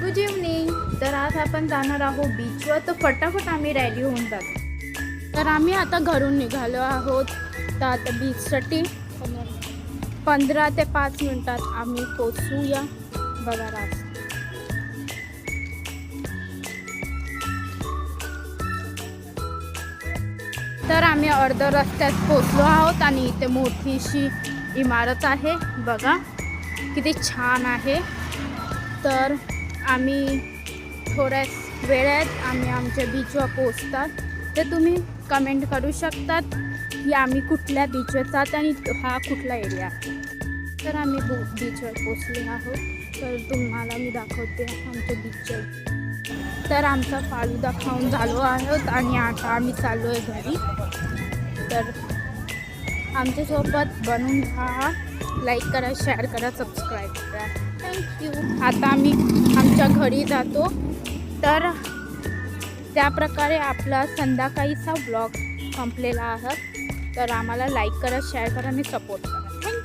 Good evening. तर आज आपण जाणार आहोत बीचवर. तर फटाफट आम्ही रेडी होऊन जातो. तर आम्ही आता घरून निघालो आहोत. तर आता बीचसाठी 15 ते 5 मिनिटात आम्ही पोचूया. बघा रास्ता. तर आम्ही अर्ध्या रस्त्यात पोचलो आहोत आणि इथे मोठीशी इमारत आहे. बघा किती छान आहे. तर आम्ही थोड्याच वेळात आम्ही आमच्या बीचवर पोचतात. तर तुम्ही कमेंट करू शकतात की आम्ही कुठल्या बीचवर जात आणि हा कुठला एरिया आहे. तर आम्ही बीचवर पोचले आहोत. तर तुम्हाला मी दाखवते आमच्या बीचवर. तर आमचा फालुदा खाऊन झालो आहोत आणि आता आम्ही चाललो आहे घरी. तर आमच्यासोबत बनवून खा, लाईक करा, शेअर करा, सबस्क्राईब करा. थँक्यू. आता आम्ही आमच्या घरी जातो. तर त्याप्रकारे आपला संध्याकाळीचा व्लॉग संपलेला आहे. तर आम्हाला लाईक करा, शेअर करा आणि सपोर्ट करा. थँक्यू.